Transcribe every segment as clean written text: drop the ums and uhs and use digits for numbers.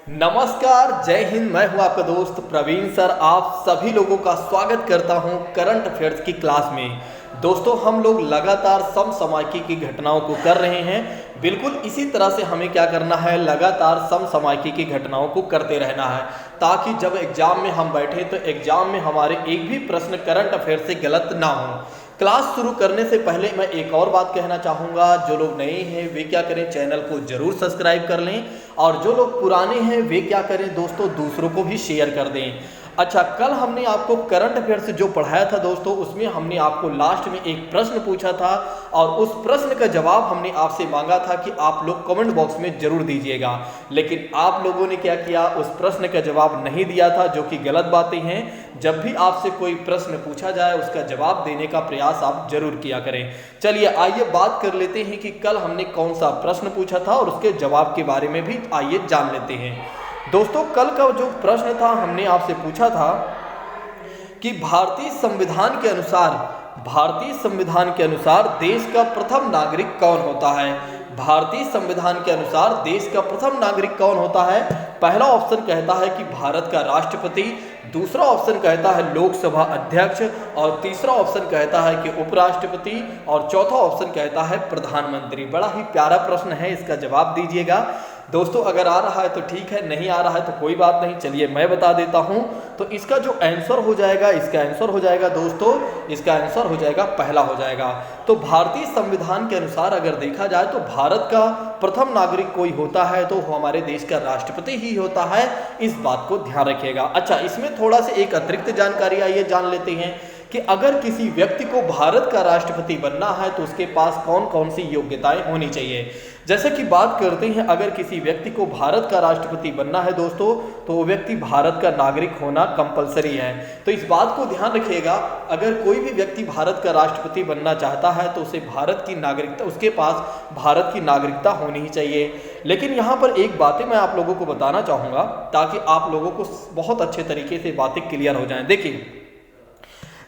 नमस्कार, जय हिंद। मैं हूं आपका दोस्त प्रवीण सर। आप सभी लोगों का स्वागत करता हूं करंट अफेयर्स की क्लास में। दोस्तों, हम लोग लगातार समसामयिकी की घटनाओं को कर रहे हैं। बिल्कुल इसी तरह से हमें क्या करना है, लगातार समसामयिकी की घटनाओं को करते रहना है, ताकि जब एग्जाम में हम बैठे तो एग्जाम में हमारे एक भी प्रश्न करंट अफेयर से गलत ना हो। क्लास शुरू करने से पहले मैं एक और बात कहना चाहूँगा, जो लोग नए हैं वे क्या करें, चैनल को जरूर सब्सक्राइब कर लें, और जो लोग पुराने हैं वे क्या करें दोस्तों, दूसरों को भी शेयर कर दें। अच्छा, कल हमने आपको करंट अफेयर से जो पढ़ाया था दोस्तों, उसमें हमने आपको लास्ट में एक प्रश्न पूछा था और उस प्रश्न का जवाब हमने आपसे मांगा था कि आप लोग कमेंट बॉक्स में जरूर दीजिएगा। लेकिन आप लोगों ने क्या किया, उस प्रश्न का जवाब नहीं दिया था, जो कि गलत बातें हैं। जब भी आपसे कोई प्रश्न पूछा जाए उसका जवाब देने का प्रयास आप जरूर किया करें। चलिए आइए बात कर लेते हैं कि कल हमने कौन सा प्रश्न पूछा था और उसके जवाब के बारे में भी आइए जान लेते हैं। दोस्तों, कल का जो प्रश्न था, हमने आपसे पूछा था कि भारतीय संविधान के अनुसार देश का प्रथम नागरिक कौन होता है। भारतीय संविधान के अनुसार देश का प्रथम नागरिक कौन होता है। पहला ऑप्शन कहता है कि भारत का राष्ट्रपति, दूसरा ऑप्शन कहता है लोकसभा अध्यक्ष, और तीसरा ऑप्शन कहता है कि उपराष्ट्रपति, और चौथा ऑप्शन कहता है प्रधानमंत्री। बड़ा ही प्यारा प्रश्न है, इसका जवाब दीजिएगा दोस्तों। अगर आ रहा है तो ठीक है, नहीं आ रहा है तो कोई बात नहीं। चलिए मैं बता देता हूं। तो इसका जो आंसर हो जाएगा, इसका आंसर हो जाएगा दोस्तों, इसका आंसर हो जाएगा पहला हो जाएगा। तो भारतीय संविधान के अनुसार अगर देखा जाए तो भारत का प्रथम नागरिक कोई होता है तो हमारे देश का राष्ट्रपति ही होता है। इस बात को ध्यान रखिएगा। अच्छा, इसमें थोड़ा सा एक अतिरिक्त जानकारी आइए जान लेते हैं कि अगर किसी व्यक्ति को भारत का राष्ट्रपति बनना है तो उसके पास कौन कौन सी योग्यताएं होनी चाहिए। जैसे कि बात करते हैं, अगर किसी व्यक्ति को भारत का राष्ट्रपति बनना है दोस्तों, तो वो व्यक्ति भारत का नागरिक होना कंपलसरी है। तो इस बात को ध्यान रखिएगा, अगर कोई भी व्यक्ति भारत का राष्ट्रपति बनना चाहता है तो उसे भारत की नागरिकता, उसके पास भारत की नागरिकता होनी ही चाहिए। लेकिन यहाँ पर एक बातें मैं आप लोगों को बताना चाहूँगा, ताकि आप लोगों को बहुत अच्छे तरीके से बातें क्लियर हो जाएं। देखिए,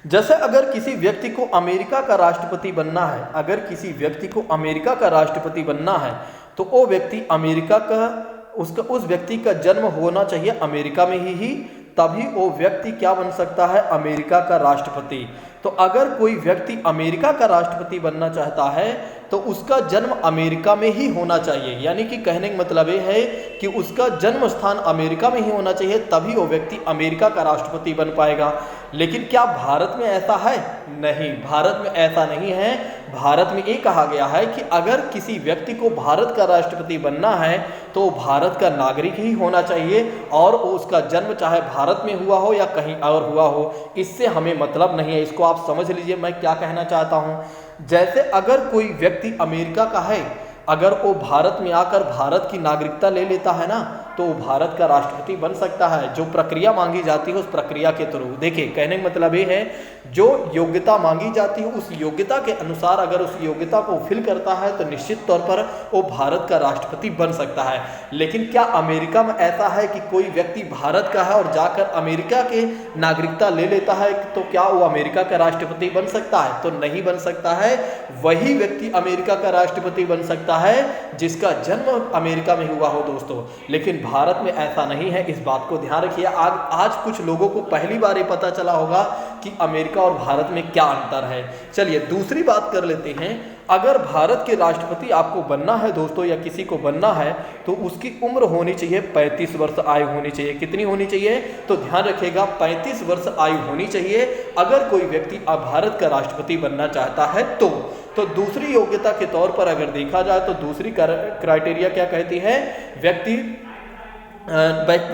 जैसे अगर किसी व्यक्ति को अमेरिका का राष्ट्रपति बनना है, अगर किसी व्यक्ति को अमेरिका का राष्ट्रपति बनना है तो वो व्यक्ति अमेरिका का, उस व्यक्ति का जन्म होना चाहिए अमेरिका में ही तभी वो व्यक्ति क्या बन सकता है, अमेरिका का राष्ट्रपति। तो अगर कोई व्यक्ति अमेरिका का राष्ट्रपति बनना चाहता है तो उसका जन्म अमेरिका में ही होना चाहिए। यानी कि कहने का मतलब ये है कि उसका जन्म स्थान अमेरिका में ही होना चाहिए, तभी वो व्यक्ति अमेरिका का राष्ट्रपति बन पाएगा। लेकिन क्या भारत में ऐसा है? नहीं, भारत में ऐसा नहीं है। भारत में ये कहा गया है कि अगर किसी व्यक्ति को भारत का राष्ट्रपति बनना है तो भारत का नागरिक ही होना चाहिए, और उसका जन्म चाहे भारत में हुआ हो या कहीं और हुआ हो, इससे हमें मतलब नहीं है। इसको आप समझ लीजिए मैं क्या कहना चाहता हूँ। जैसे अगर कोई व्यक्ति अमेरिका का है, अगर वो भारत में आकर भारत की नागरिकता ले लेता है ना, तो वो भारत का राष्ट्रपति बन सकता है। जो प्रक्रिया मांगी जाती है उस प्रक्रिया के थ्रू, देखिए कहने का मतलब ये है, जो योग्यता मांगी जाती है उस योग्यता के अनुसार अगर उस योग्यता को फिल करता है तो निश्चित तौर पर वो भारत का राष्ट्रपति बन सकता है। लेकिन क्या अमेरिका में ऐसा है कि कोई व्यक्ति भारत का है और जाकर अमेरिका के नागरिकता ले लेता है, तो क्या वो अमेरिका का राष्ट्रपति बन सकता है? तो नहीं बन सकता है। वही व्यक्ति अमेरिका का राष्ट्रपति बन सकता है जिसका जन्म अमेरिका में हुआ हो दोस्तों। लेकिन भारत में ऐसा नहीं है, इस बात को ध्यान रखिए। आज कुछ लोगों को पहली बार ये पता चला होगा कि अमेरिका और भारत में क्या अंतर है। चलिए दूसरी बात कर लेते हैं। अगर भारत के राष्ट्रपति आपको बनना है दोस्तों, या किसी को बनना है, तो उसकी उम्र होनी चाहिए 35 वर्ष आयु होनी चाहिए। कितनी होनी चाहिए? तो ध्यान रखिएगा, 35 वर्ष आयु होनी चाहिए अगर कोई व्यक्ति भारत का राष्ट्रपति बनना चाहता है तो दूसरी योग्यता के तौर पर अगर देखा जाए तो दूसरी क्राइटेरिया क्या कहती है,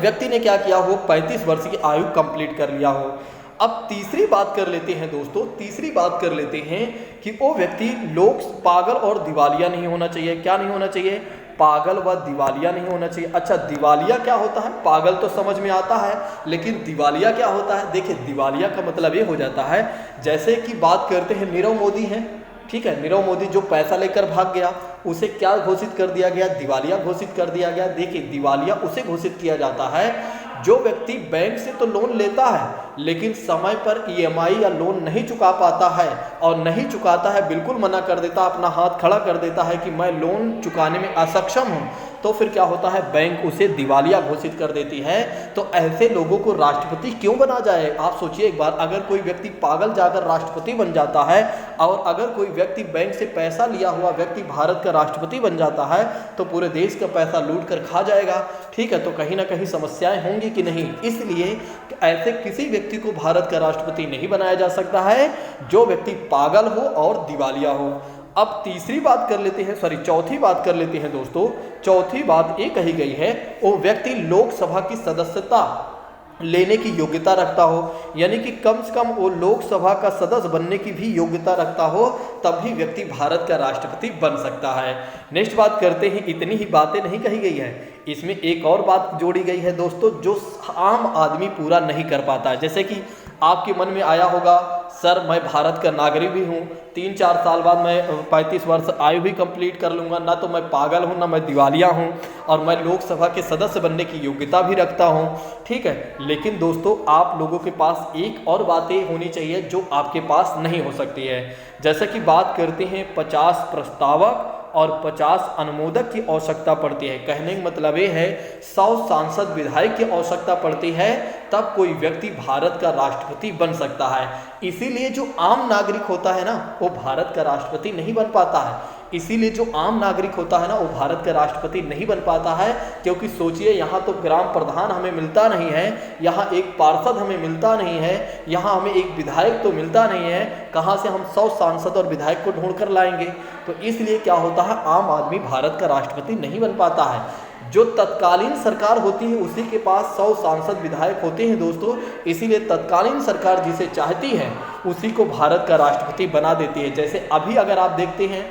व्यक्ति ने क्या किया हो, 35 वर्ष की आयु कंप्लीट कर लिया हो। अब तीसरी बात कर लेते हैं दोस्तों, तीसरी बात कर लेते हैं कि वो व्यक्ति पागल और दिवालिया नहीं होना चाहिए। क्या नहीं होना चाहिए? पागल व दिवालिया नहीं होना चाहिए। अच्छा, दिवालिया क्या होता है? पागल तो समझ में आता है, लेकिन दिवालिया क्या होता है? देखिए, दिवालिया का मतलब ये हो जाता है, जैसे कि बात करते हैं नीरव मोदी हैं, ठीक है, नीरव मोदी जो पैसा लेकर भाग गया, उसे क्या घोषित कर दिया गया? दिवालिया घोषित कर दिया गया। देखिए, दिवालिया उसे घोषित किया जाता है जो व्यक्ति बैंक से तो लोन लेता है लेकिन समय पर ईएमआई या लोन नहीं चुका पाता है और नहीं चुकाता है, बिल्कुल मना कर देता, अपना हाथ खड़ा कर देता है कि मैं लोन चुकाने में असक्षम हूँ, तो फिर क्या होता है, बैंक उसे दिवालिया घोषित कर देती है। तो ऐसे लोगों को राष्ट्रपति क्यों बना जाए? आप सोचिए एक बार, अगर कोई व्यक्ति पागल जाकर राष्ट्रपति बन जाता है और अगर कोई व्यक्ति बैंक से पैसा लिया हुआ व्यक्ति भारत का राष्ट्रपति बन जाता है तो पूरे देश का पैसा लूट कर खा जाएगा। ठीक है, तो कहीं ना कहीं समस्याएं होंगी कि नहीं, इसलिए ऐसे किसी व्यक्ति को भारत का राष्ट्रपति नहीं बनाया जा सकता है जो व्यक्ति पागल हो और दिवालिया हो। अब तीसरी बात कर लेते हैं, चौथी बात कर लेते हैं दोस्तों। चौथी बात ये कही गई है, वो व्यक्ति लोकसभा की सदस्यता लेने की योग्यता रखता हो, यानी कि कम से कम वो लोकसभा का सदस्य बनने की भी योग्यता रखता हो, तभी व्यक्ति भारत का राष्ट्रपति बन सकता है। नेक्स्ट बात करते हैं, इतनी ही बातें नहीं कही गई है, इसमें एक और बात जोड़ी गई है दोस्तों जो आम आदमी पूरा नहीं कर पाता है। जैसे कि आपके मन में आया होगा, सर मैं भारत का नागरिक भी हूँ, 3-4 साल बाद मैं 35 वर्ष आयु भी कंप्लीट कर लूँगा, ना तो मैं पागल हूँ ना मैं दिवालिया हूँ, और मैं लोकसभा के सदस्य बनने की योग्यता भी रखता हूँ। ठीक है, लेकिन दोस्तों आप लोगों के पास एक और बातें होनी चाहिए जो आपके पास नहीं हो सकती है। जैसे कि बात करते हैं 50 प्रस्तावक और 50 अनुमोदक की आवश्यकता पड़ती है। कहने का मतलब ये है 100 सांसद विधायक की आवश्यकता पड़ती है, तब कोई व्यक्ति भारत का राष्ट्रपति बन सकता है। इसीलिए जो आम नागरिक होता है ना, वो भारत का राष्ट्रपति नहीं बन पाता है। इसीलिए जो आम नागरिक होता है ना, वो भारत का राष्ट्रपति नहीं बन पाता है, क्योंकि सोचिए यहाँ तो ग्राम प्रधान हमें मिलता नहीं है, यहाँ एक पार्षद हमें मिलता नहीं है, यहाँ हमें एक विधायक तो मिलता नहीं है, कहाँ से हम 100 सांसद और विधायक को ढूंढ कर लाएंगे। तो इसलिए क्या होता है, आम आदमी भारत का राष्ट्रपति नहीं बन पाता है। जो तत्कालीन सरकार होती है उसी के पास 100 सांसद विधायक होते हैं दोस्तों, इसीलिए तत्कालीन सरकार जिसे चाहती है उसी को भारत का राष्ट्रपति बना देती है। जैसे अभी अगर आप देखते हैं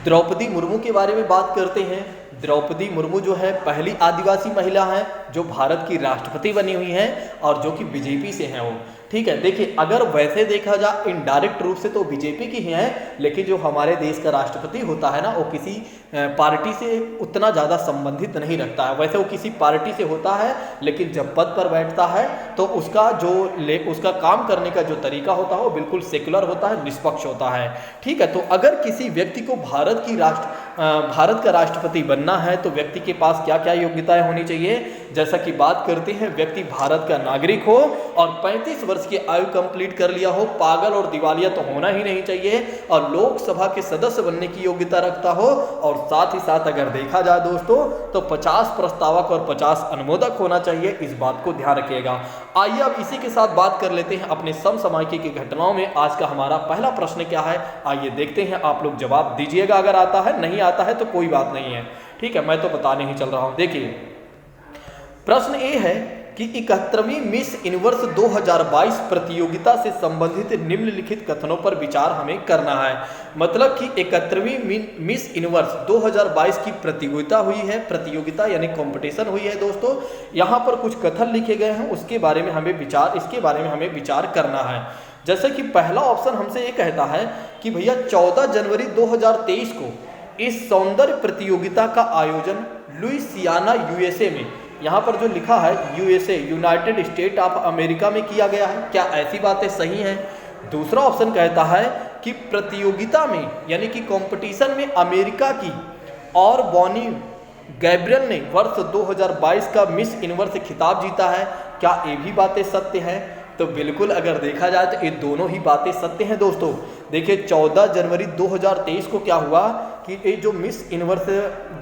द्रौपदी मुर्मू के बारे में बात करते हैं, द्रौपदी मुर्मू जो है पहली आदिवासी महिला है जो भारत की राष्ट्रपति बनी हुई है और जो कि बीजेपी से हैं वो। ठीक है, देखिए अगर वैसे देखा जाए इनडायरेक्ट रूप से तो बीजेपी की ही है, लेकिन जो हमारे देश का राष्ट्रपति होता है ना, वो किसी पार्टी से उतना ज़्यादा संबंधित नहीं रखता है। वैसे वो किसी पार्टी से होता है, लेकिन जब पद पर बैठता है तो उसका काम करने का जो तरीका होता है वो बिल्कुल सेकुलर होता है, निष्पक्ष होता है। ठीक है, तो अगर किसी व्यक्ति को भारत का राष्ट्रपति बनना है तो व्यक्ति के पास क्या क्या योग्यताएं होनी चाहिए। जैसा कि बात करते हैं, व्यक्ति भारत का नागरिक हो और 35 वर्ष की आयु कंप्लीट कर लिया हो, पागल और दिवालिया तो होना ही नहीं चाहिए, और लोकसभा के सदस्य बनने की योग्यता रखता हो, और साथ ही साथ अगर देखा जाए दोस्तों तो 50 प्रस्तावक और 50 अनुमोदक होना चाहिए। इस बात को ध्यान रखिएगा। आइए अब इसी के साथ बात कर लेते हैं अपने समसामयिकी की घटनाओं में। आज का हमारा पहला प्रश्न क्या है, आइए देखते हैं। आप लोग जवाब दीजिएगा, अगर आता है, नहीं आता है तो कोई बात नहीं है। ठीक है, मैं तो बताने ही चल रहा हूं। देखिए प्रश्न ये है कि 71वीं मिस यूनिवर्स 2022 प्रतियोगिता से संबंधित निम्नलिखित कथनों पर विचार हमें करना है। मतलब कि 71वीं मिस यूनिवर्स 2022 की प्रतियोगिता यानी कंपटीशन हुई है दोस्तों। यहाँ पर कुछ कथन लिखे गए हैं, इसके बारे में हमें विचार करना है। जैसे कि पहला ऑप्शन हमसे ये कहता है कि भैया 14 जनवरी 2023 को इस सौंदर्य प्रतियोगिता का आयोजन लुइसियाना यूएसए में, यहाँ पर जो लिखा है USA United state of America में किया गया है। क्या ऐसी बातें सही हैं? दूसरा ऑप्शन कहता है कि प्रतियोगिता में यानी कि कंपटीशन में अमेरिका की और बॉनी गैब्रियल ने वर्ष 2022 का मिस यूनिवर्स से खिताब जीता है। क्या ये भी बातें सत्य हैं? तो बिल्कुल अगर देखा जाए तो ये दोनों ही बातें सत्य हैं दोस्तों। देखिए 14 जनवरी 2023 को क्या हुआ कि ये जो मिस यूनिवर्स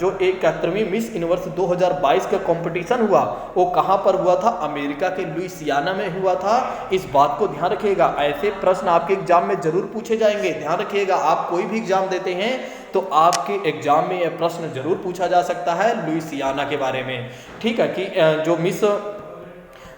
जो 71वीं मिस यूनिवर्स 2022 का कंपटीशन हुआ वो कहाँ पर हुआ था? अमेरिका के लुइसियाना में हुआ था। इस बात को ध्यान रखिएगा। ऐसे प्रश्न आपके एग्जाम में जरूर पूछे जाएंगे, ध्यान रखिएगा। आप कोई भी एग्जाम देते हैं तो आपके एग्जाम में यह प्रश्न जरूर पूछा जा सकता है लुइसियाना के बारे में। ठीक है, कि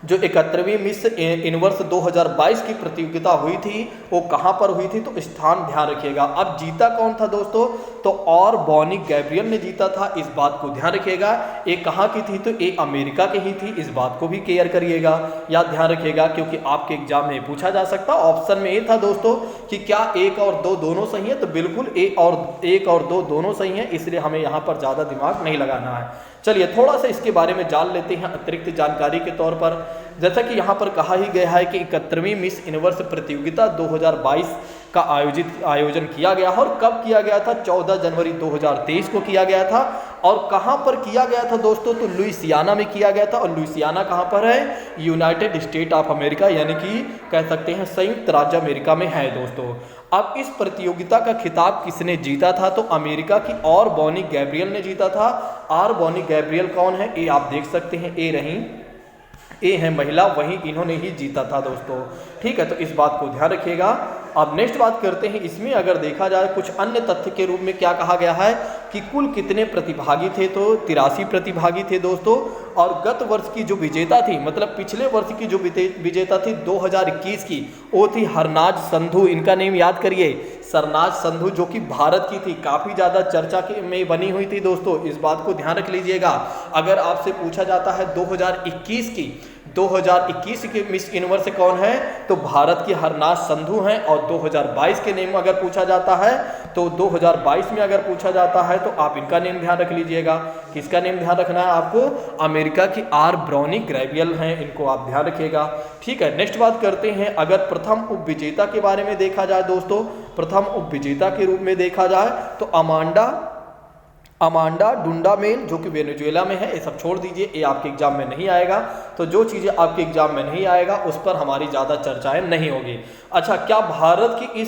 जो 71वीं मिस यूनिवर्स 2022 की प्रतियोगिता हुई थी वो कहाँ पर हुई थी, तो स्थान ध्यान रखिएगा। अब जीता कौन था दोस्तों? तो और बॉनी गैब्रियल ने जीता था। इस बात को ध्यान रखिएगा। ये कहाँ की थी? तो ये अमेरिका की ही थी। इस बात को भी क्लियर करिएगा, याद ध्यान रखिएगा, क्योंकि आपके एग्जाम में पूछा जा सकता। ऑप्शन में ये था दोस्तों कि क्या 1 और 2 दोनों सही है, तो बिल्कुल 1 और 2 दोनों सही है, इसलिए हमें यहाँ पर ज़्यादा दिमाग नहीं लगाना है। चलिए थोड़ा सा इसके बारे में जान लेते हैं अतिरिक्त जानकारी के तौर पर। जैसा कि यहाँ पर कहा ही गया है कि 71वीं मिस यूनिवर्स प्रतियोगिता 2022 का आयोजन किया गया है। और कब किया गया था? 14 जनवरी 2023 को किया गया था। और कहाँ पर किया गया था दोस्तों? तो लुइसियाना में किया गया था। और लुइसियाना कहाँ पर है? यूनाइटेड स्टेट ऑफ अमेरिका, यानी कि कह सकते हैं संयुक्त राज्य अमेरिका में है दोस्तों। अब इस प्रतियोगिता का खिताब किसने जीता था? तो अमेरिका की और बॉनी गैब्रियल ने जीता था। और बॉनी गैब्रियल कौन है? ये आप देख सकते हैं, ए रही, ए है महिला, वहीं इन्होंने ही जीता था दोस्तों। ठीक है, तो इस बात को ध्यान रखिएगा। अब नेक्स्ट बात करते हैं, इसमें अगर देखा जाए कुछ अन्य तथ्य के रूप में क्या कहा गया है कि कुल कितने प्रतिभागी थे? तो 83 प्रतिभागी थे दोस्तों। और गत वर्ष की जो विजेता थी, मतलब पिछले वर्ष की जो विजेता थी 2021 की, वो थी हरनाज संधू। इनका नेम याद करिए, सरनाज संधू, जो कि भारत की थी, काफ़ी ज़्यादा चर्चा में बनी हुई थी दोस्तों। इस बात को ध्यान रख लीजिएगा। अगर आपसे पूछा जाता है 2021 की मिस यूनिवर्स कौन है, तो भारत की हरनाज संधू हैं। और 2022 के नेम अगर पूछा जाता है, तो 2022 में अगर पूछा जाता है तो आप इनका नेम ध्यान रख लीजिएगा। किसका नेम ध्यान रखना है आपको? अमेरिका की आर ब्रॉनी गैब्रियल हैं, इनको आप ध्यान रखिएगा। ठीक है, नेक्स्ट बात करते हैं, अगर प्रथम उपविजेता के बारे में देखा जाए दोस्तों, प्रथम उपविजेता के रूप में देखा जाए तो अमांडा डुंडामेल, जो कि वेनेजुएला में है। ये सब छोड़ दीजिए, ये आपके एग्जाम में नहीं आएगा। तो जो चीज़ें आपके एग्जाम में नहीं आएगा उस पर हमारी ज़्यादा चर्चाएं नहीं होगी। अच्छा, क्या भारत की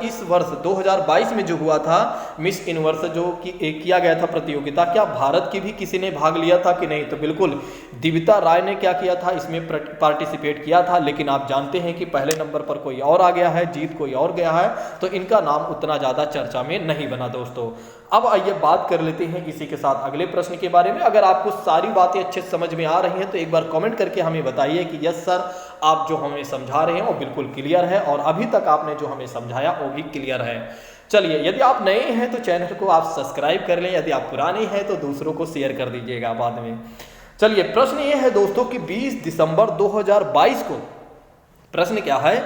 इस वर्ष 2022 में जो हुआ था मिस यूनिवर्स जो कि किया गया था प्रतियोगिता, क्या भारत की भी किसी ने भाग लिया था कि नहीं? तो बिल्कुल, दिविता राय ने क्या किया था, इसमें पार्टिसिपेट किया था। लेकिन आप जानते हैं कि पहले नंबर पर कोई और आ गया है, जीत कोई और गया है, तो इनका नाम उतना ज़्यादा चर्चा में नहीं बना दोस्तों। अब आइए बात कर लेते हैं इसी के साथ अगले प्रश्न के बारे में। अगर आपको सारी बातें अच्छे समझ में आ रही हैं तो एक बार कमेंट करके हमें बताइए कि यस सर, आप जो हमें समझा रहे हैं वो बिल्कुल क्लियर है, और अभी तक आपने जो हमें समझाया वो भी क्लियर है। चलिए, यदि आप नए हैं तो चैनल को आप सब्सक्राइब कर लें, यदि आप पुराने हैं तो दूसरों को शेयर कर दीजिएगा बाद में। चलिए, प्रश्न ये है दोस्तों कि 20 दिसंबर 2022 को, प्रश्न क्या है,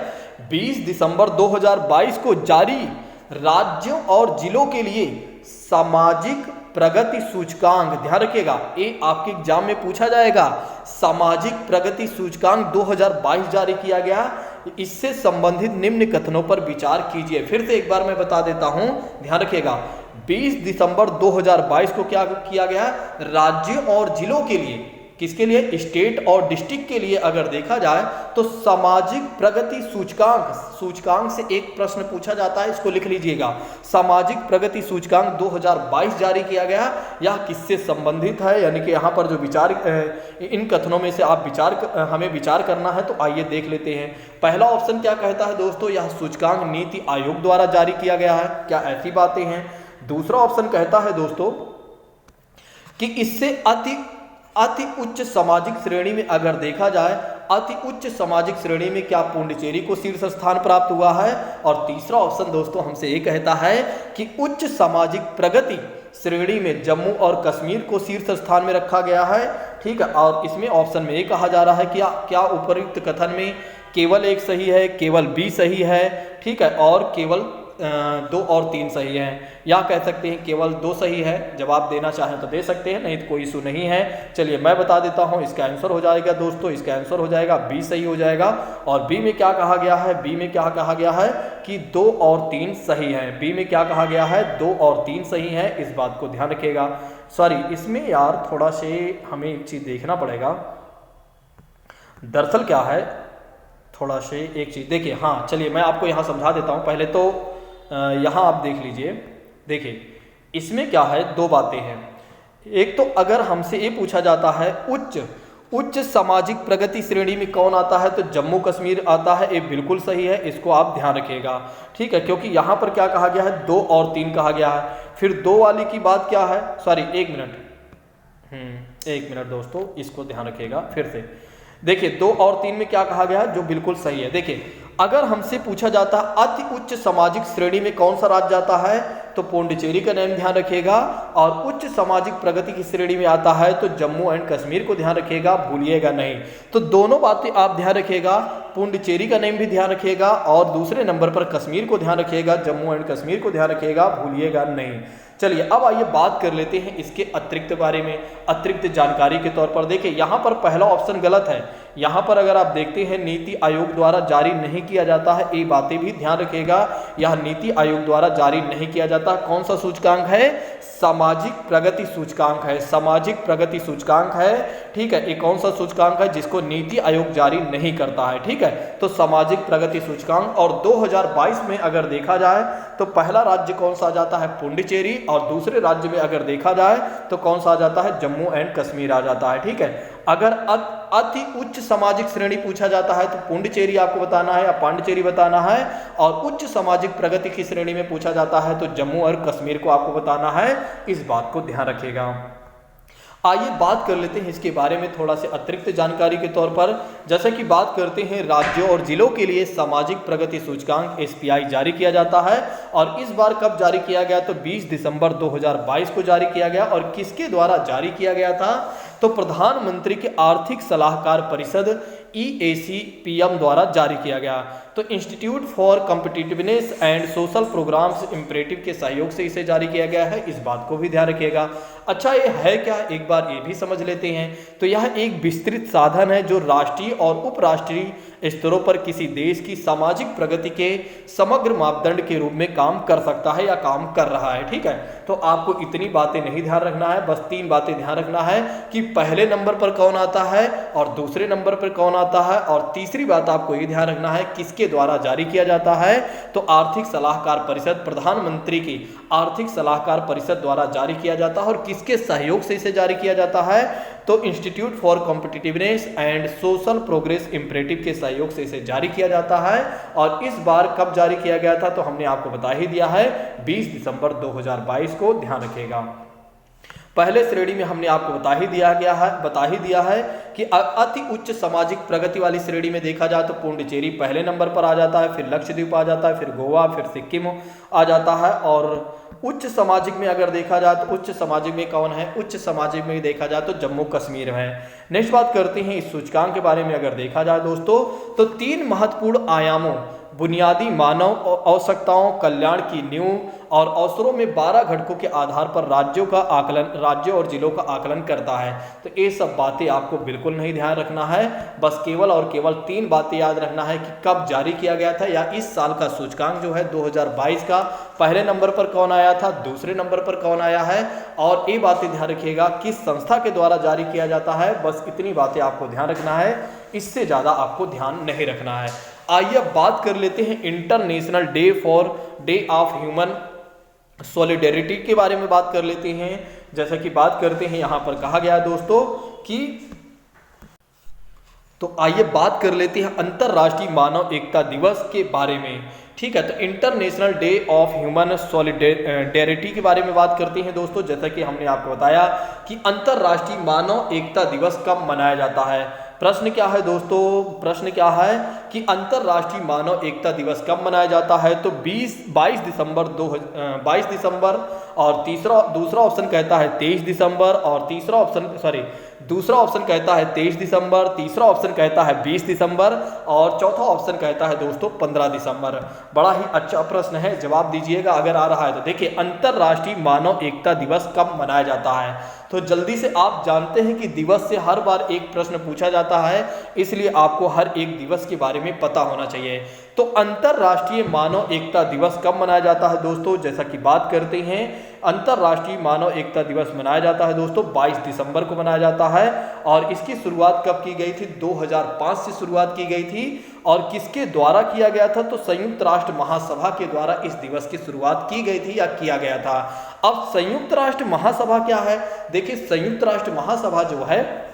20 दिसंबर 2022 को जारी राज्यों और जिलों के लिए सामाजिक प्रगति सूचकांक, ध्यान रखिएगा, ये आपके एग्जाम में पूछा जाएगा। सामाजिक प्रगति सूचकांक 2022 जारी किया गया। इससे संबंधित निम्न कथनों पर विचार कीजिए। फिर से एक बार मैं बता देता हूं, ध्यान रखिएगा। 20 दिसंबर 2022 को क्या किया गया? राज्यों और जिलों के लिए, किसके लिए? स्टेट और डिस्ट्रिक्ट के लिए अगर देखा जाए तो सामाजिक प्रगति सूचकांक से एक प्रश्न पूछा जाता है, इसको लिख लीजिएगा। सामाजिक प्रगति सूचकांक 2022 जारी किया गया। यह किससे संबंधित है, यानी कि यहाँ पर जो विचार, इन कथनों में से आप हमें विचार करना है। तो आइए देख लेते हैं। पहला ऑप्शन क्या कहता है दोस्तों? यह सूचकांक नीति आयोग द्वारा जारी किया गया है। क्या ऐसी बातें हैं? दूसरा ऑप्शन कहता है दोस्तों कि इससे अति उच्च सामाजिक श्रेणी में अगर देखा जाए, अति उच्च सामाजिक श्रेणी में क्या पुडुचेरी को शीर्ष स्थान प्राप्त हुआ है? और तीसरा ऑप्शन दोस्तों हमसे ये कहता है कि उच्च सामाजिक प्रगति श्रेणी में जम्मू और कश्मीर को शीर्ष स्थान में रखा गया है। ठीक है, और इसमें ऑप्शन में ये कहा जा रहा है कि क्या उपर्युक्त कथन में केवल एक सही है, केवल बी सही है, ठीक है, और केवल 2 और 3 सही हैं, या कह सकते हैं केवल 2 सही है। जवाब देना चाहें तो दे सकते हैं, नहीं तो कोई इशू नहीं है। चलिए मैं बता देता हूं, इसका आंसर हो जाएगा दोस्तों, इसका आंसर हो जाएगा बी सही हो जाएगा। और बी में क्या कहा गया है? बी में क्या कहा गया है कि 2 और 3 सही हैं। बी में क्या कहा गया है? 2 और 3 सही है। इस बात को ध्यान रखिएगा। सॉरी, इसमें यार थोड़ा से हमें एक चीज़ देखना पड़ेगा। दरअसल क्या है, थोड़ा से एक चीज़ देखिए। हाँ, चलिए मैं आपको यहाँ समझा देता हूँ। पहले तो यहाँ आप देख लीजिए। देखिए, इसमें क्या है, 2 बातें हैं। एक तो अगर हमसे ये पूछा जाता है उच्च सामाजिक प्रगति श्रेणी में कौन आता है, तो जम्मू कश्मीर आता है। ये बिल्कुल सही है, इसको आप ध्यान रखिएगा। ठीक है, क्योंकि यहाँ पर क्या कहा गया है? 2 और 3 कहा गया है। फिर 2 वाली की बात क्या है? सॉरी, 1 मिनट दोस्तों, इसको ध्यान रखिएगा। फिर से देखिए, 2 और 3 में क्या कहा गया है, जो बिल्कुल सही है। देखिए, अगर हमसे पूछा जाता है अति उच्च सामाजिक श्रेणी में कौन सा राज्य आता है, तो पुडुचेरी का नाम ध्यान रखिएगा। और उच्च सामाजिक प्रगति की श्रेणी में आता है तो जम्मू एंड कश्मीर को ध्यान रखिएगा, भूलिएगा नहीं। तो दोनों बातें आप ध्यान रखिएगा, पुडुचेरी का नाम भी ध्यान रखिएगा और दूसरे नंबर पर कश्मीर को ध्यान रखिएगा, जम्मू एंड कश्मीर को ध्यान रखिएगा, भूलिएगा नहीं। चलिए अब आइए बात कर लेते हैं इसके अतिरिक्त बारे में, अतिरिक्त जानकारी के तौर पर। देखिए यहाँ पर पहला ऑप्शन गलत है। यहाँ पर अगर आप देखते हैं नीति आयोग द्वारा जारी नहीं किया जाता है, ये बातें भी ध्यान रखिएगा, यह नीति आयोग द्वारा जारी नहीं किया जाता। कौन सा सूचकांक है? सामाजिक प्रगति सूचकांक है, सामाजिक प्रगति सूचकांक है। ठीक है, ये कौन सा सूचकांक है जिसको नीति आयोग जारी नहीं करता है? ठीक है, तो सामाजिक प्रगति सूचकांक। और 2022 में अगर देखा जाए तो पहला राज्य कौन सा आ जाता है? पुडुचेरी। और दूसरे राज्य में अगर देखा जाए तो कौन सा आ जाता है? जम्मू एंड कश्मीर आ जाता है। ठीक है, अगर अति उच्च सामाजिक श्रेणी पूछा जाता है तो पुडुचेरी आपको बताना है या पांडिचेरी बताना है, और उच्च सामाजिक प्रगति की श्रेणी में पूछा जाता है तो जम्मू और कश्मीर को आपको बताना है। इस बात को ध्यान रखिएगा। आइए बात कर लेते हैं इसके बारे में थोड़ा सा अतिरिक्त जानकारी के तौर पर। जैसे कि बात करते हैं राज्यों और जिलों के लिए सामाजिक प्रगति सूचकांक SPI जारी किया जाता है, और इस बार कब जारी किया गया? तो 20 दिसंबर 2022 को जारी किया गया। और किसके द्वारा जारी किया गया था? तो प्रधानमंत्री के आर्थिक सलाहकार परिषद EAC-PM द्वारा जारी किया गया। तो institute for competitiveness and social programmes imperative के सहयोग से इसे जारी किया गया है, इस बात को भी ध्यान रखिएगा। अच्छा, ये है क्या? एक बार ये भी समझ लेते हैं। तो यह एक विस्तृत साधन है जो राष्ट्रीय और उपराष्ट्रीय स्तरों पर किसी देश की सामाजिक प्रगति के समग्र मापदंड के रूप में काम कर सकता है या काम कर रहा है। ठीक है, तो आपको इतनी बातें नहीं ध्यान रखना है, बस 3 बातें ध्यान रखना है कि पहले नंबर पर कौन आता है और दूसरे नंबर पर कौन आता है, और तीसरी बात आपको ये ध्यान रखना है किसके द्वारा जारी किया जाता है। तो आर्थिक सलाहकार परिषद, प्रधानमंत्री की आर्थिक सलाहकार परिषद द्वारा जारी किया जाता है। और किसके सहयोग से इसे जारी किया जाता है? तो institute for competitiveness and social progress imperative के सहयोग से इसे जारी किया जाता है। और इस बार कब जारी किया गया था? तो हमने आपको बता ही दिया है, 20 दिसंबर 2022 को। ध्यान रखिएगा। पहले श्रेणी में हमने आपको बता ही दिया है कि अति उच्च सामाजिक प्रगति वाली श्रेणी में देखा जाए तो पुडुचेरी पहले नंबर पर आ जाता है, फिर लक्षद्वीप आ जाता है, फिर गोवा, फिर सिक्किम आ जाता है। और उच्च सामाजिक में अगर देखा जाए तो उच्च सामाजिक में कौन है? उच्च सामाजिक में देखा जाए तो जम्मू कश्मीर है। नेक्स्ट बात करते हैं इस सूचकांक के बारे में। अगर देखा जाए दोस्तों तो 3 महत्वपूर्ण आयामों, बुनियादी मानव आवश्यकताओं, कल्याण की नींव और अवसरों में 12 घटकों के आधार पर राज्यों और जिलों का आकलन करता है। तो ये सब बातें आपको बिल्कुल नहीं ध्यान रखना है, बस केवल और केवल 3 बातें याद रखना है कि कब जारी किया गया था, या इस साल का सूचकांक जो है 2022 का पहले नंबर पर कौन आया था, दूसरे नंबर पर कौन आया है, और ये बातें ध्यान रखिएगा किस संस्था के द्वारा जारी किया जाता है। बस इतनी बातें आपको ध्यान रखना है, इससे ज़्यादा आपको ध्यान नहीं रखना है। आइए अब बात कर लेते हैं international day of human solidarity के बारे में बात कर लेते हैं। जैसा कि बात करते हैं, यहाँ पर कहा गया है दोस्तों कि तो आइए बात कर लेते हैं अंतर्राष्ट्रीय मानव एकता दिवस के बारे में। ठीक है, तो international day of human solidarity के बारे में बात करते हैं दोस्तों। जैसा कि हमने आपको बताया कि अंतर्राष्ट्रीय मानव एकता दिवस कब मनाया जाता है। प्रश्न क्या है दोस्तों? प्रश्न क्या है कि अंतर्राष्ट्रीय मानव एकता दिवस कब मनाया जाता है? तो 22 दिसंबर, और दूसरा ऑप्शन कहता है 23 दिसंबर, और दूसरा ऑप्शन कहता है 23 दिसंबर, तीसरा ऑप्शन कहता है 20 दिसंबर, और चौथा ऑप्शन कहता है दोस्तों 15 दिसंबर। बड़ा ही अच्छा प्रश्न है, जवाब दीजिएगा अगर आ रहा है तो। देखिए, अंतर्राष्ट्रीय मानव एकता दिवस कब मनाया जाता है? तो जल्दी से, आप जानते हैं कि दिवस से हर बार एक प्रश्न पूछा जाता है, इसलिए आपको हर एक दिवस के बारे में पता होना चाहिए। तो अंतर्राष्ट्रीय मानव एकता दिवस कब मनाया जाता है दोस्तों? जैसा कि बात करते हैं, अंतर्राष्ट्रीय मानव एकता दिवस मनाया जाता है दोस्तों 22 दिसंबर को मनाया जाता है। और इसकी शुरुआत कब की गई थी? 2005 से शुरुआत की गई थी। और किसके द्वारा किया गया था? तो संयुक्त राष्ट्र महासभा के द्वारा इस दिवस की शुरुआत की गई थी या किया गया था। अब संयुक्त राष्ट्र महासभा क्या है? देखिए, संयुक्त राष्ट्र महासभा जो है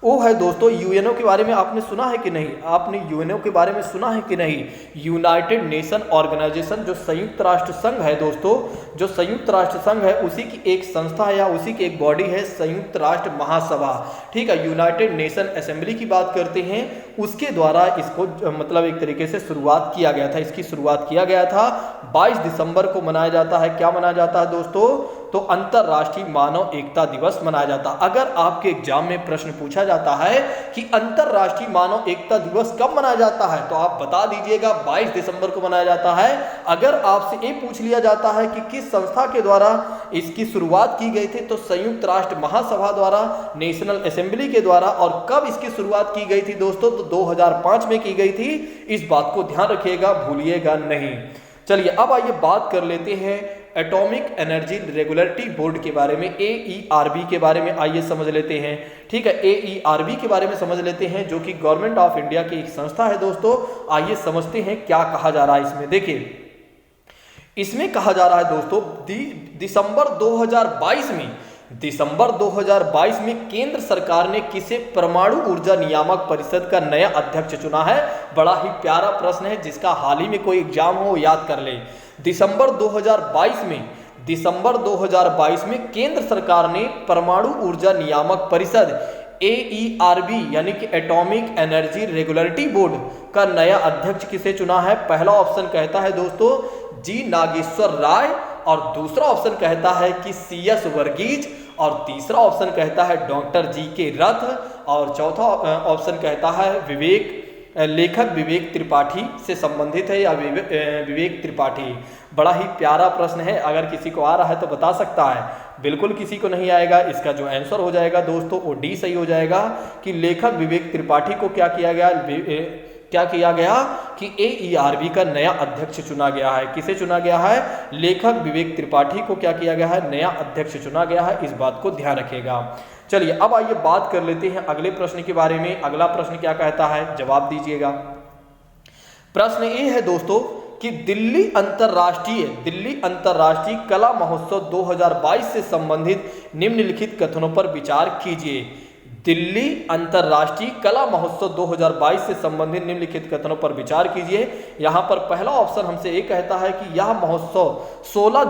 वो है दोस्तों यूएनओ के बारे में आपने सुना है कि नहीं? आपने यूएनओ के बारे में सुना है कि नहीं? यूनाइटेड नेशन ऑर्गेनाइजेशन, जो संयुक्त राष्ट्र संघ है दोस्तों, जो संयुक्त राष्ट्र संघ है उसी की एक संस्था है या उसी की एक बॉडी है संयुक्त राष्ट्र महासभा। ठीक है, यूनाइटेड नेशन असेंबली की बात करते हैं, उसके द्वारा इसको मतलब एक तरीके से शुरुआत किया गया था। इसकी शुरुआत किया गया था 22 दिसंबर को मनाया जाता है। क्या मनाया जाता है दोस्तों? तो अंतर्राष्ट्रीय मानव एकता दिवस मनाया जाता है। अगर आपके एग्जाम में प्रश्न पूछा जाता है कि अंतर्राष्ट्रीय मानव एकता दिवस कब मनाया जाता है, तो आप बता दीजिएगा 22 दिसंबर को मनाया जाता है। अगर आपसे ये पूछ लिया जाता है कि किस संस्था के द्वारा इसकी शुरुआत की गई थी, तो संयुक्त राष्ट्र महासभा द्वारा, नेशनल असेंबली के द्वारा। और कब इसकी शुरुआत की गई थी दोस्तों, तो 2005 में की गई थी। इस बात को ध्यान रखिएगा, भूलिएगा नहीं। चलिए अब आइए बात कर लेते हैं एटॉमिक एनर्जी रेगुलेटरी बोर्ड के बारे में, AERB के बारे में आइए समझ लेते हैं। ठीक है, AERB के बारे में समझ लेते हैं, जो कि गवर्नमेंट ऑफ इंडिया की एक संस्था है दोस्तों। आइए समझते हैं क्या कहा जा रहा है इसमें। देखिए, इसमें कहा जा रहा है दोस्तों, दिसंबर 2022 में केंद्र सरकार ने किसे परमाणु ऊर्जा नियामक परिषद का नया अध्यक्ष चुना है। बड़ा ही प्यारा प्रश्न है, जिसका हाल ही में कोई एग्जाम हो याद कर ले। दिसंबर 2022 में केंद्र सरकार ने परमाणु ऊर्जा नियामक परिषद AERB यानी कि एटॉमिक एनर्जी रेगुलेटरी बोर्ड का नया अध्यक्ष किसे चुना है। पहला ऑप्शन कहता है दोस्तों जी नागेश्वर राय, और दूसरा ऑप्शन कहता है कि CS वर्गीज, और तीसरा ऑप्शन कहता है डॉक्टर GK रथ, और चौथा ऑप्शन कहता है लेखक विवेक त्रिपाठी से संबंधित है, या विवेक त्रिपाठी। बड़ा ही प्यारा प्रश्न है, अगर किसी को आ रहा है तो बता सकता है, बिल्कुल किसी को नहीं आएगा। इसका जो आंसर हो जाएगा दोस्तों वो D सही हो जाएगा, कि लेखक विवेक त्रिपाठी को क्या किया गया कि AERB का नया अध्यक्ष चुना गया है। किसे चुना गया है? लेखक विवेक त्रिपाठी को क्या किया गया है, नया अध्यक्ष चुना गया है। इस बात को ध्यान रखिएगा। चलिए अब आइए बात कर लेते हैं अगले प्रश्न के बारे में। अगला प्रश्न क्या कहता है, जवाब दीजिएगा। प्रश्न ये है दोस्तों कि दिल्ली अंतर्राष्ट्रीय कला महोत्सव 2022 से संबंधित निम्नलिखित कथनों पर विचार कीजिए। दिल्ली अंतर्राष्ट्रीय कला महोत्सव 2022 से संबंधित निम्नलिखित कथनों पर विचार कीजिए। यहाँ पर पहला ऑप्शन हमसे ये कहता है कि यह महोत्सव 16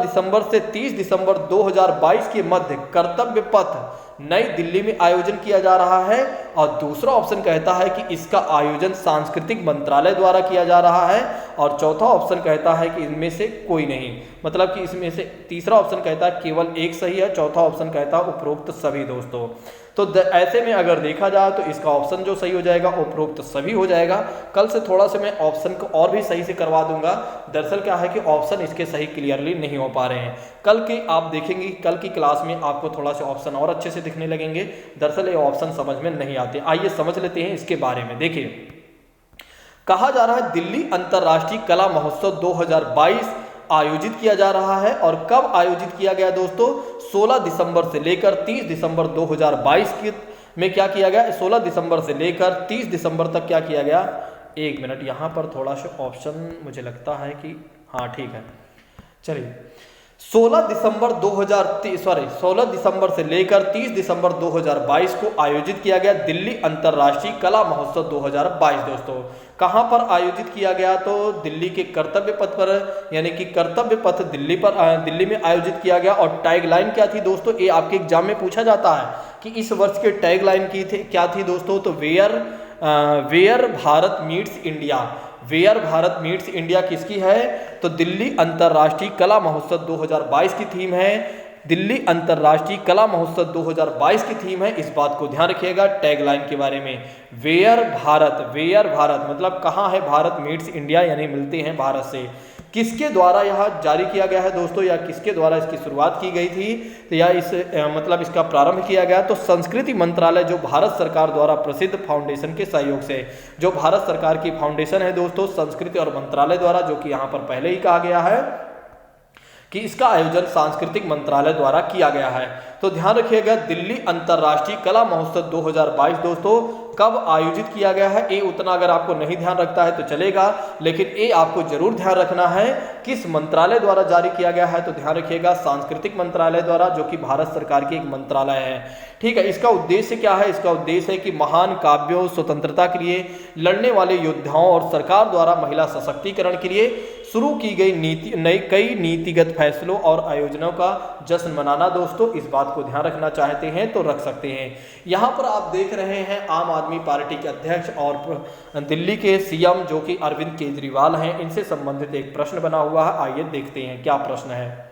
दिसंबर से 30 दिसंबर 2022 के मध्य कर्तव्य पथ नई दिल्ली में आयोजन किया जा रहा है। और दूसरा ऑप्शन कहता है कि इसका आयोजन सांस्कृतिक मंत्रालय द्वारा किया जा रहा है। और चौथा ऑप्शन कहता है कि इनमें से कोई नहीं, मतलब कि इसमें से तीसरा ऑप्शन कहता है केवल एक सही है, चौथा ऑप्शन कहता है उपरोक्त सभी दोस्तों। तो ऐसे में अगर देखा जाए तो इसका ऑप्शन जो सही हो जाएगा उपरोक्त सभी हो जाएगा। कल से थोड़ा सा मैं ऑप्शन को और भी सही से करवा दूंगा। दरअसल क्या है कि ऑप्शन इसके सही क्लियरली नहीं हो पा रहे हैं। कल के आप देखेंगे, कल की क्लास में आपको थोड़ा सा ऑप्शन और अच्छे से दिखने लगेंगे। दरअसल ये ऑप्शन समझ में नहीं आते। आइए समझ लेते हैं इसके बारे में। देखिए, कहा जा रहा है दिल्ली अंतर्राष्ट्रीय कला महोत्सव 2022 आयोजित किया जा रहा है। और कब आयोजित किया गया दोस्तों? 16 दिसंबर से लेकर 30 दिसंबर 2022 में क्या किया गया? 16 दिसंबर से लेकर 30 दिसंबर तक क्या किया गया? एक मिनट, यहाँ पर थोड़ा सा ऑप्शन मुझे लगता है कि हाँ ठीक है। चलिए, 16 दिसंबर से लेकर 30 दिसंबर 2022 को आयोजित किया गया दिल्ली अंतर्राष्ट्रीय कला महोत्सव 2022 दोस्तों। कहाँ पर आयोजित किया गया? तो दिल्ली के कर्तव्य पथ पर, यानी कि कर्तव्य पथ दिल्ली में आयोजित किया गया। और टैगलाइन क्या थी दोस्तों? ये आपके एग्जाम में पूछा जाता है कि इस वर्ष के टैगलाइन क्या थी दोस्तों? तो where Bharat meets India. Where Bharat meets India किसकी है? तो दिल्ली अंतर्राष्ट्रीय कला महोत्सव 2022 की थीम है। दिल्ली अंतर्राष्ट्रीय कला महोत्सव 2022 की थीम है। इस बात को ध्यान रखिएगा टैगलाइन के बारे में। वेयर भारत मतलब कहाँ है? भारत मीट्स इंडिया, यानी मिलते हैं भारत से। किसके द्वारा यह जारी किया गया है दोस्तों, या किसके द्वारा इसकी शुरुआत की गई थी, तो या मतलब इसका प्रारंभ किया गया? तो संस्कृति मंत्रालय, जो भारत सरकार द्वारा प्रसिद्ध फाउंडेशन के सहयोग से, जो भारत सरकार की फाउंडेशन है दोस्तों संस्कृति और मंत्रालय द्वारा, जो कि यहाँ पर पहले ही कहा गया है कि इसका आयोजन सांस्कृतिक मंत्रालय द्वारा किया गया है। तो ध्यान रखिएगा, दिल्ली अंतर्राष्ट्रीय कला महोत्सव 2022 दोस्तों कब आयोजित किया गया है। ये उतना अगर आपको नहीं ध्यान रखता है तो चलेगा, लेकिन ये आपको जरूर ध्यान रखना है किस मंत्रालय द्वारा जारी किया गया है। तो ध्यान रखिएगा सांस्कृतिक मंत्रालय द्वारा, जो कि भारत सरकार की एक मंत्रालय है। ठीक है, इसका उद्देश्य क्या है? इसका उद्देश्य है कि महान काव्यों, स्वतंत्रता के लिए लड़ने वाले योद्धाओं और सरकार द्वारा महिला सशक्तिकरण के लिए शुरू की गई कई नीतिगत फैसलों और आयोजनों का जश्न मनाना दोस्तों। इस बात को ध्यान रखना चाहते हैं तो रख सकते हैं। यहाँ पर आप देख रहे हैं आम आदमी पार्टी के अध्यक्ष और दिल्ली के CM जो कि अरविंद केजरीवाल हैं, इनसे संबंधित एक प्रश्न बना हुआ है। आइए देखते हैं क्या प्रश्न है।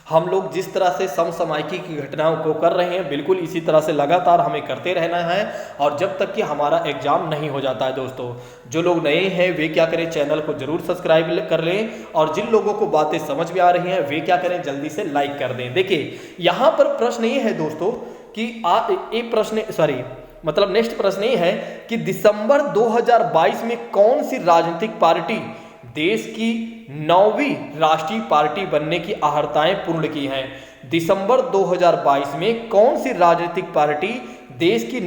हम लोग जिस तरह से समसामयिकी की घटनाओं को कर रहे हैं, बिल्कुल इसी तरह से लगातार हमें करते रहना है, और जब तक कि हमारा एग्जाम नहीं हो जाता है। दोस्तों, जो लोग नए हैं वे क्या करें, चैनल को जरूर सब्सक्राइब कर लें, और जिन लोगों को बातें समझ में आ रही हैं वे क्या करें, जल्दी से लाइक कर दें। देखिए यहाँ पर प्रश्न ये है दोस्तों कि नेक्स्ट प्रश्न ये है कि दिसंबर 2022 में कौन सी राजनीतिक पार्टी देश की 9वीं राष्ट्रीय पार्टी बनने की अहर्ताएं पूर्ण की हैं। दिसंबर 2022 में कौन सी राजनीतिक पार्टी देश की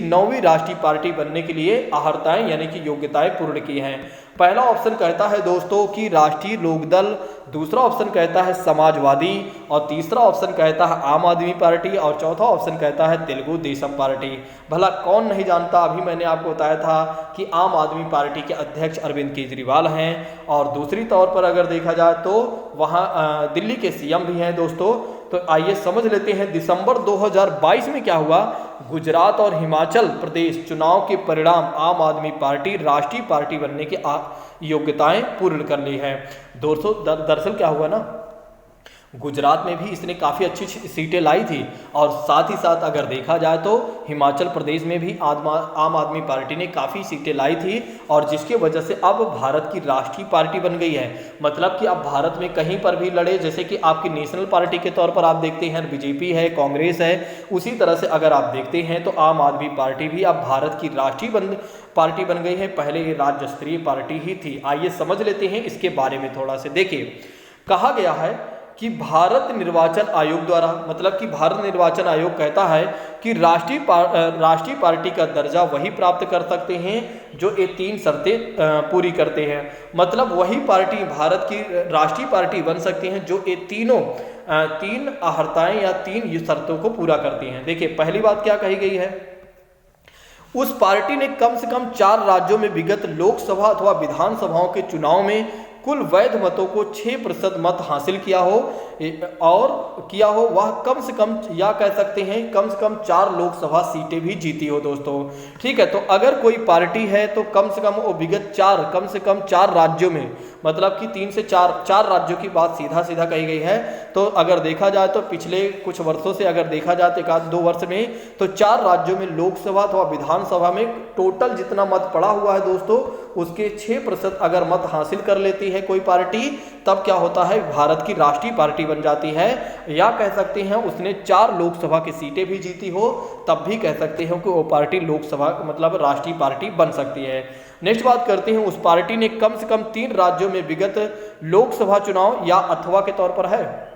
9वीं राष्ट्रीय पार्टी बनने के लिए अहर्ताएं यानी कि योग्यताएं पूर्ण की हैं। पहला ऑप्शन कहता है दोस्तों कि राष्ट्रीय लोकदल, दूसरा ऑप्शन कहता है समाजवादी, और तीसरा ऑप्शन कहता है आम आदमी पार्टी, और चौथा ऑप्शन कहता है तेलुगु देशम पार्टी। भला कौन नहीं जानता, अभी मैंने आपको बताया था कि आम आदमी पार्टी के अध्यक्ष अरविंद केजरीवाल हैं, और दूसरी तौर पर अगर देखा जाए तो वहाँ दिल्ली के सीएम भी हैं दोस्तों। तो आइए समझ लेते हैं दिसंबर 2022 में क्या हुआ। गुजरात और हिमाचल प्रदेश चुनाव के परिणाम आम आदमी पार्टी राष्ट्रीय पार्टी बनने की योग्यताएं पूर्ण कर ली है। दोस्तों दरअसल क्या हुआ ना, गुजरात में भी इसने काफ़ी अच्छी सीटें लाई थी, और साथ ही साथ अगर देखा जाए तो हिमाचल प्रदेश में भी आम आदमी पार्टी ने काफ़ी सीटें लाई थी, और जिसके वजह से अब भारत की राष्ट्रीय पार्टी बन गई है। मतलब कि अब भारत में कहीं पर भी लड़े, जैसे कि आपकी नेशनल पार्टी के तौर पर आप देखते हैं बीजेपी है, कांग्रेस है, उसी तरह से अगर आप देखते हैं तो आम आदमी पार्टी भी अब भारत की राष्ट्रीय पार्टी बन गई है। पहले ये राज्य स्तरीय पार्टी ही थी। आइए समझ लेते हैं इसके बारे में थोड़ा सा। देखिए कहा गया है कि भारत निर्वाचन आयोग द्वारा, मतलब कि भारत निर्वाचन आयोग कहता है कि राष्ट्रीय पार्टी का दर्जा वही प्राप्त कर सकते हैं जो ये 3 शर्तें पूरी करते हैं। मतलब वही पार्टी भारत की राष्ट्रीय पार्टी बन सकती हैं जो ये 3 अहर्ताएं या 3 शर्तों को पूरा करती हैं। देखिए पहली बात क्या कही गई है, उस पार्टी ने कम से कम 4 राज्यों में विगत लोकसभा अथवा विधानसभाओं के चुनाव में कुल वैध मतों को 6% मत हासिल किया हो, वह कम से कम, या कह सकते हैं कम से कम 4 लोकसभा सीटें भी जीती हो दोस्तों। ठीक है, तो अगर कोई पार्टी है तो कम से कम वो विगत 4 राज्यों में, मतलब कि 3 से 4 राज्यों की बात सीधा कही गई है। तो अगर देखा जाए तो पिछले कुछ वर्षों से अगर देखा जाए तो 1-2 वर्ष में तो 4 राज्यों में लोकसभा अथवा विधानसभा में टोटल जितना मत पड़ा हुआ है दोस्तों, उसके 6% अगर मत हासिल कर लेती है कोई पार्टी, तब क्या होता है, भारत की राष्ट्रीय पार्टी बन जाती है। या कह सकते हैं उसने 4 लोकसभा की सीटें भी जीती हो, तब भी कह सकते हैं कि वो पार्टी लोकसभा मतलब राष्ट्रीय पार्टी बन सकती है। नेक्स्ट बात करते हैं, उस पार्टी ने कम से कम 3 राज्यों में विगत लोकसभा चुनाव या अथवा के तौर पर है,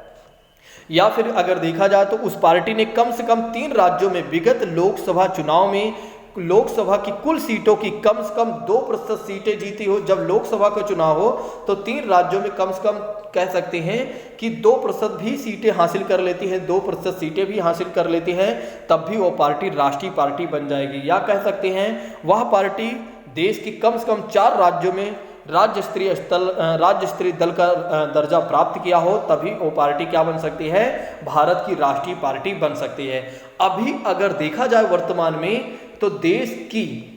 या फिर अगर देखा जाए तो उस पार्टी ने कम से कम 3 राज्यों में विगत लोकसभा चुनाव में लोकसभा की कुल सीटों की कम से कम 2% सीटें जीती हो। जब लोकसभा का चुनाव हो तो 3 राज्यों में कम से कम कह सकते हैं कि 2% भी सीटें हासिल कर लेती हैं, 2% सीटें भी हासिल कर लेती हैं, तब भी वो पार्टी राष्ट्रीय पार्टी बन जाएगी। या कह सकते हैं वह पार्टी देश की कम से कम 4 राज्यों में राज्य स्तरीय दल का दर्जा प्राप्त किया हो, तभी वो पार्टी क्या बन सकती है, भारत की राष्ट्रीय पार्टी बन सकती है। अभी अगर देखा जाए वर्तमान में तो देश की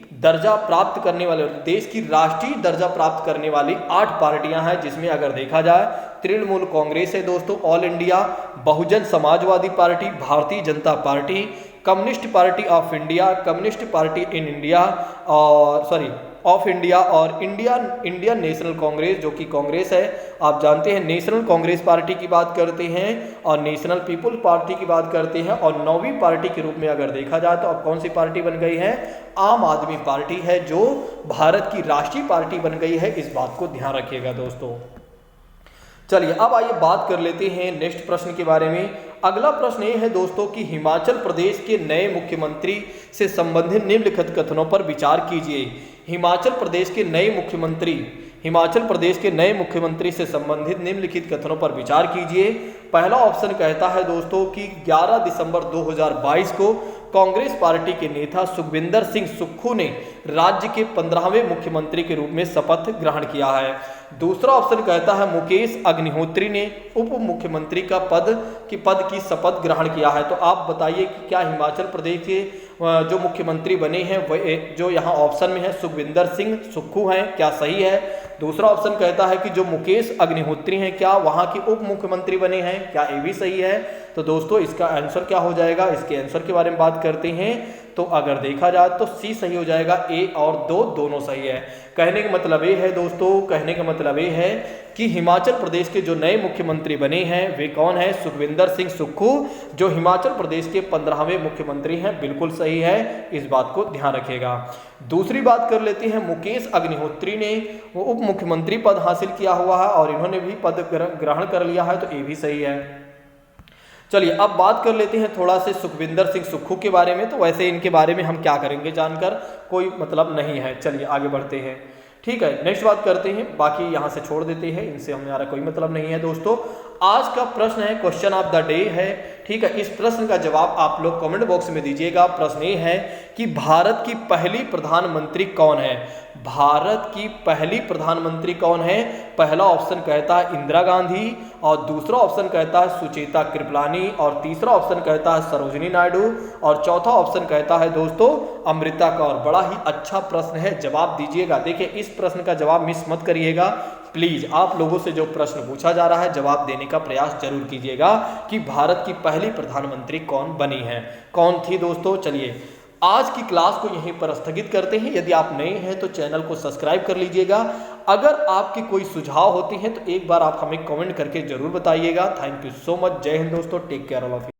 राष्ट्रीय दर्जा प्राप्त करने वाली 8 पार्टियां हैं, जिसमें अगर देखा जाए तृणमूल कांग्रेस है दोस्तों, all India, Bahujan Samajwadi party, Bharatiya Janata party, communist party of India, communist party in India of India, और इंडियन नेशनल कांग्रेस जो कि कांग्रेस है। आप जानते हैं नेशनल कांग्रेस पार्टी की बात करते हैं और नेशनल पीपुल्स पार्टी की बात करते हैं, और 9वीं पार्टी के रूप में अगर देखा जाए तो अब कौन सी पार्टी बन गई है, आम आदमी पार्टी है जो भारत की राष्ट्रीय पार्टी बन गई है। इस बात को ध्यान रखिएगा दोस्तों। चलिए अब आइए बात कर लेते हैं नेक्स्ट प्रश्न के बारे में। अगला प्रश्न ये है दोस्तों कि हिमाचल प्रदेश के नए मुख्यमंत्री से संबंधित निम्नलिखित कथनों पर विचार कीजिए। हिमाचल प्रदेश के नए मुख्यमंत्री से संबंधित निम्नलिखित कथनों पर विचार कीजिए। पहला ऑप्शन कहता है दोस्तों कि 11 दिसंबर 2022 को कांग्रेस पार्टी के नेता सुखविंदर सिंह सुक्खू ने राज्य के 15वें मुख्यमंत्री के रूप में शपथ ग्रहण किया है। दूसरा ऑप्शन कहता है मुकेश अग्निहोत्री ने उप मुख्यमंत्री का पद की शपथ ग्रहण किया है। तो आप बताइए कि क्या हिमाचल प्रदेश के जो मुख्यमंत्री बने हैं वह जो यहाँ ऑप्शन में है सुखविंदर सिंह सुक्खू हैं, क्या सही है? दूसरा ऑप्शन कहता है कि जो मुकेश अग्निहोत्री हैं क्या वहां के उप मुख्यमंत्री बने हैं, क्या ये भी सही है? तो दोस्तों इसका आंसर क्या हो जाएगा, इसके आंसर के बारे में बात करते हैं। तो अगर देखा जाए तो सी सही हो जाएगा, ए और दो दोनों सही है। कहने का मतलब ये है दोस्तों, कहने का मतलब ये है कि हिमाचल प्रदेश के जो नए मुख्यमंत्री बने हैं वे कौन है? सुखविंदर सिंह सुक्खू, जो हिमाचल प्रदेश के 15वें मुख्यमंत्री हैं। बिल्कुल सही है, इस बात को ध्यान रखिएगा। दूसरी बात कर लेते हैं, मुकेश अग्निहोत्री ने वो उप मुख्यमंत्री पद हासिल किया हुआ है और इन्होंने भी पद ग्रहण कर लिया है, तो ये भी सही है। चलिए अब बात कर लेते हैं थोड़ा से सुखविंदर सिंह सुक्खू के बारे में। तो वैसे इनके बारे में हम क्या करेंगे जानकर, कोई मतलब नहीं है। चलिए आगे बढ़ते हैं, ठीक है। नेक्स्ट बात करते हैं, बाकी यहाँ से छोड़ देते हैं, इनसे हमारा कोई मतलब नहीं है। दोस्तों आज का प्रश्न है, क्वेश्चन ऑफ द डे है, ठीक है। इस प्रश्न का जवाब आप लोग कमेंट बॉक्स में दीजिएगा। प्रश्न ये है कि भारत की पहली प्रधानमंत्री कौन है? भारत की पहली प्रधानमंत्री कौन है? पहला ऑप्शन कहता है इंदिरा गांधी, और दूसरा ऑप्शन कहता है सुचेता कृपलानी, और तीसरा ऑप्शन कहता है सरोजिनी नायडू, और चौथा ऑप्शन कहता है दोस्तों अमृता कौर। बड़ा ही अच्छा प्रश्न है, जवाब दीजिएगा। देखिए इस प्रश्न का जवाब मिस मत करिएगा प्लीज। आप लोगों से जो प्रश्न पूछा जा रहा है जवाब देने का प्रयास जरूर कीजिएगा कि भारत की पहली प्रधानमंत्री कौन बनी है, कौन थी दोस्तों। चलिए आज की क्लास को यहीं पर स्थगित करते हैं। यदि आप नए हैं तो चैनल को सब्सक्राइब कर लीजिएगा। अगर आपके कोई सुझाव होते हैं तो एक बार आप हमें कमेंट करके जरूर बताइएगा। Thank you so much. जय हिंद दोस्तों, take care all of you.